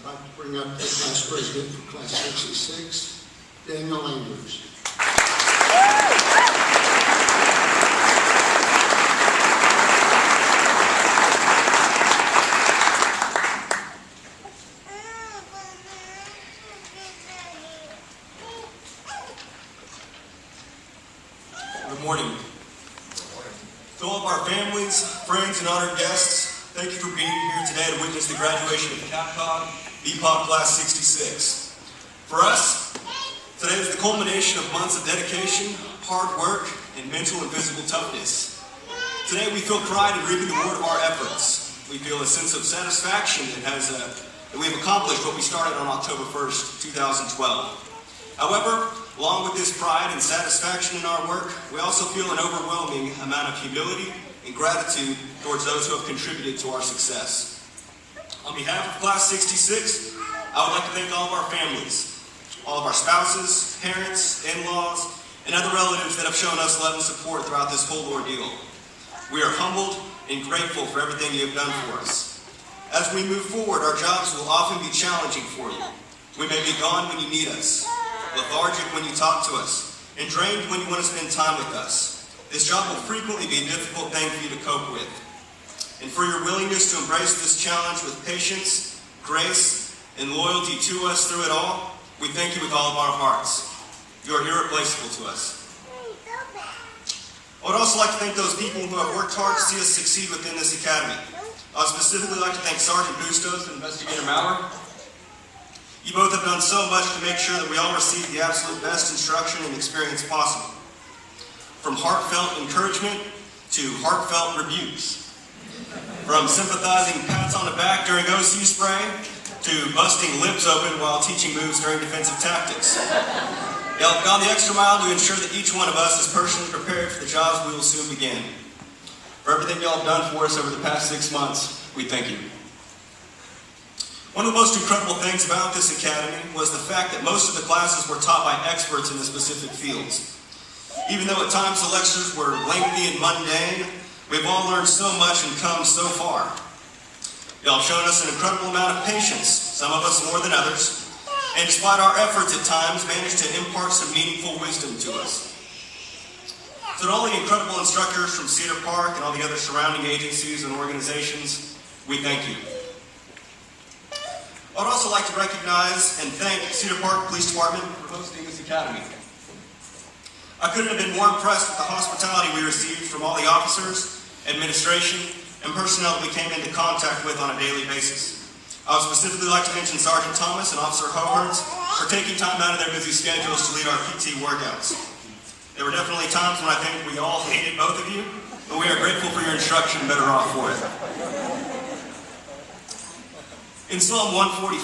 I'd like to bring up the class president for class 66, Daniel Landers. Good morning. To all of our families, friends, and honored guests, thank you for being here today to witness the graduation of CAPCOG BPOG Class 66. For us, today is the culmination of months of dedication, hard work, and mental and physical toughness. Today we feel pride in reaping the reward of our efforts. We feel a sense of satisfaction that we have accomplished what we started on October 1st, 2012. However, along with this pride and satisfaction in our work, we also feel an overwhelming amount of humility and gratitude towards those who have contributed to our success. On behalf of Class 66, I would like to thank all of our families, all of our spouses, parents, in-laws, and other relatives that have shown us love and support throughout this whole ordeal. We are humbled and grateful for everything you have done for us. As we move forward, our jobs will often be challenging for you. We may be gone when you need us, lethargic when you talk to us, and drained when you want to spend time with us. This job will frequently be a difficult thing for you to cope with. And for your willingness to embrace this challenge with patience, grace, and loyalty to us through it all, we thank you with all of our hearts. You are irreplaceable to us. I would also like to thank those people who have worked hard to see us succeed within this academy. I would specifically like to thank Sergeant Bustos and Investigator Maurer. You both have done so much to make sure that we all receive the absolute best instruction and experience possible. From heartfelt encouragement to heartfelt rebukes. From sympathizing pats on the back during OC spray to busting lips open while teaching moves during defensive tactics. Y'all have gone the extra mile to ensure that each one of us is personally prepared for the jobs we will soon begin. For everything y'all have done for us over the past 6 months, we thank you. One of the most incredible things about this academy was the fact that most of the classes were taught by experts in the specific fields. Even though at times the lectures were lengthy and mundane, we've all learned so much and come so far. Y'all have shown us an incredible amount of patience, some of us more than others, and despite our efforts at times, managed to impart some meaningful wisdom to us. So to all the incredible instructors from Cedar Park and all the other surrounding agencies and organizations, we thank you. I would also like to recognize and thank Cedar Park Police Department for hosting this academy. I couldn't have been more impressed with the hospitality we received from all the officers, administration, and personnel that we came into contact with on a daily basis. I would specifically like to mention Sergeant Thomas and Officer Hohertz for taking time out of their busy schedules to lead our PT workouts. There were definitely times when I think we all hated both of you, but we are grateful for your instruction and better off for it. In Psalm 145,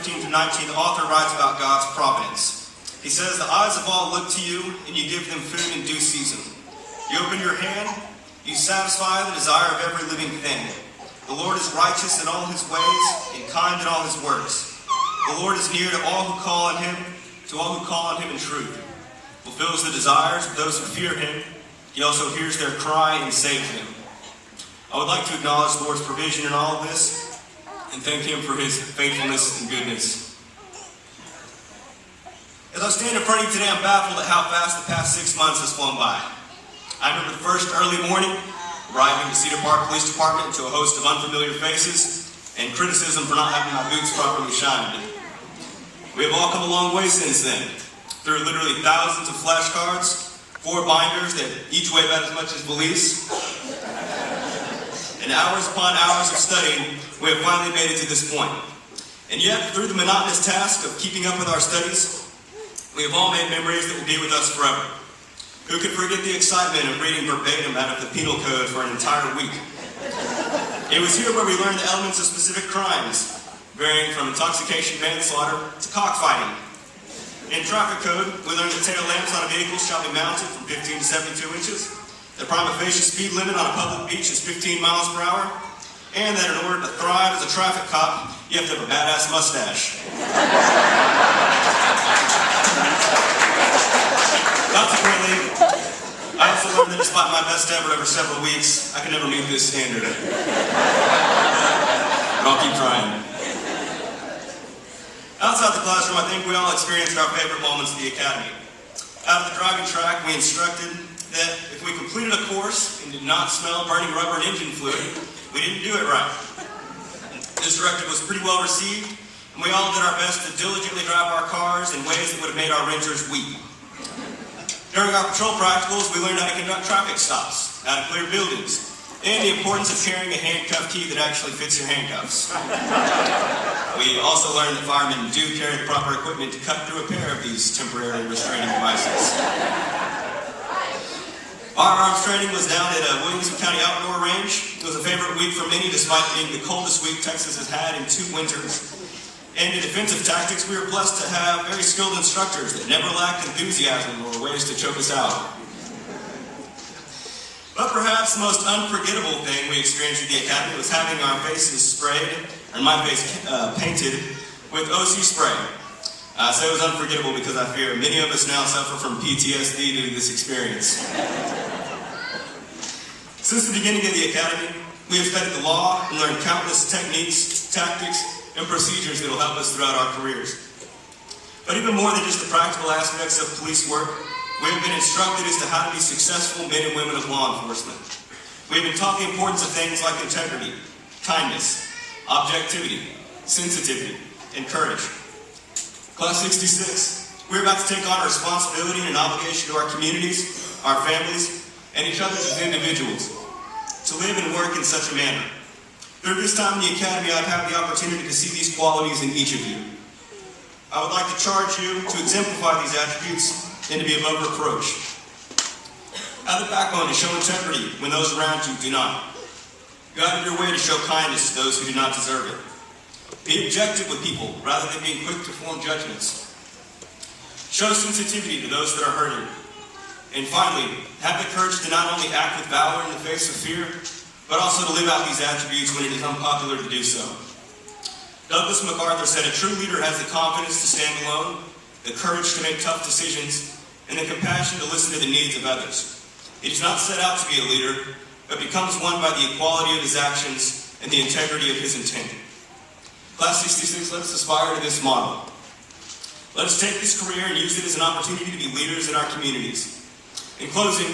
15-19, the author writes about God's providence. He says, "The eyes of all look to you, and you give them food in due season. You open your hand, you satisfy the desire of every living thing. The Lord is righteous in all his ways, and kind in all his works. The Lord is near to all who call on him, in truth. Fulfills the desires of those who fear him. He also hears their cry and saves them." I would like to acknowledge the Lord's provision in all of this, and thank him for his faithfulness and goodness. As I stand in front of you today, I'm baffled at how fast the past 6 months has flown by. I remember the first early morning, arriving to Cedar Park Police Department to a host of unfamiliar faces and criticism for not having my boots properly shined. We have all come a long way since then, through literally thousands of flashcards, 4 binders that each weigh about as much as valise, and hours upon hours of studying, we have finally made it to this point. And yet, through the monotonous task of keeping up with our studies, we have all made memories that will be with us forever. Who could forget the excitement of reading verbatim out of the penal code for an entire week? It was here where we learned the elements of specific crimes, varying from intoxication manslaughter to cockfighting. In traffic code, we learned that tail lamps on a vehicle shall be mounted from 15 to 72 inches, the prima facie speed limit on a public beach is 15 miles per hour, and that in order to thrive as a traffic cop, you have to have a badass mustache. Consequently, I also learned that despite my best effort over several weeks, I can never meet this standard. But I'll keep trying. classroom, I think we all experienced our favorite moments of the academy. Out of the driving track, we instructed that if we completed a course and did not smell burning rubber and engine fluid, we didn't do it right. This directive was pretty well received, and we all did our best to diligently drive our cars in ways that would have made our renters weep. During our patrol practicals, we learned how to conduct traffic stops, how to clear buildings, and the importance of carrying a handcuff key that actually fits your handcuffs. We also learned that firemen do carry the proper equipment to cut through a pair of these temporary restraining devices. Firearms training was down at Williamson County Outdoor Range. It was a favorite week for many, despite being the coldest week Texas has had in 2 winters. And in defensive tactics, we were blessed to have very skilled instructors that never lacked enthusiasm or ways to choke us out. But perhaps the most unforgettable thing we experienced at the academy was having our faces sprayed, and my face painted, with OC spray. I say it was unforgettable because I fear many of us now suffer from PTSD due to this experience. Since the beginning of the academy, we have studied the law and learned countless techniques, tactics, and procedures that will help us throughout our careers. But even more than just the practical aspects of police work, we have been instructed as to how to be successful men and women of law enforcement. We have been taught the importance of things like integrity, kindness, objectivity, sensitivity, and courage. Class 66, we're about to take on a responsibility and an obligation to our communities, our families, and each other as individuals, to live and work in such a manner. Through this time in the academy, I've had the opportunity to see these qualities in each of you. I would like to charge you to exemplify these attributes and to be above reproach. Have the backbone to show integrity when those around you do not. Go out of your way to show kindness to those who do not deserve it. Be objective with people rather than being quick to form judgments. Show sensitivity to those that are hurting. And finally, have the courage to not only act with valor in the face of fear, but also to live out these attributes when it is unpopular to do so. Douglas MacArthur said, a true leader has the confidence to stand alone, the courage to make tough decisions, and the compassion to listen to the needs of others. He does not set out to be a leader, but becomes one by the equality of his actions and the integrity of his intent. Class 66, let us aspire to this model. Let us take this career and use it as an opportunity to be leaders in our communities. In closing,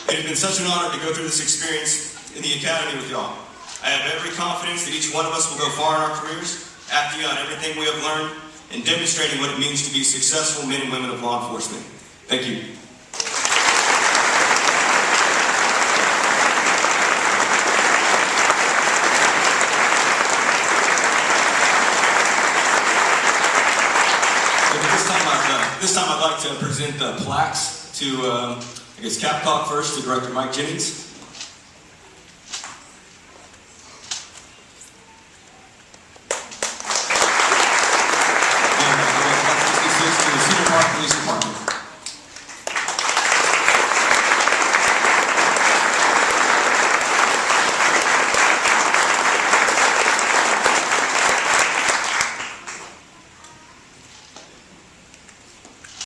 it has been such an honor to go through this experience in the academy with y'all. I have every confidence that each one of us will go far in our careers, acting on everything we have learned, and demonstrating what it means to be successful men and women of law enforcement. Thank you. This time I'd like to present the plaques to, CAPCOG first, to Director Mike Jennings.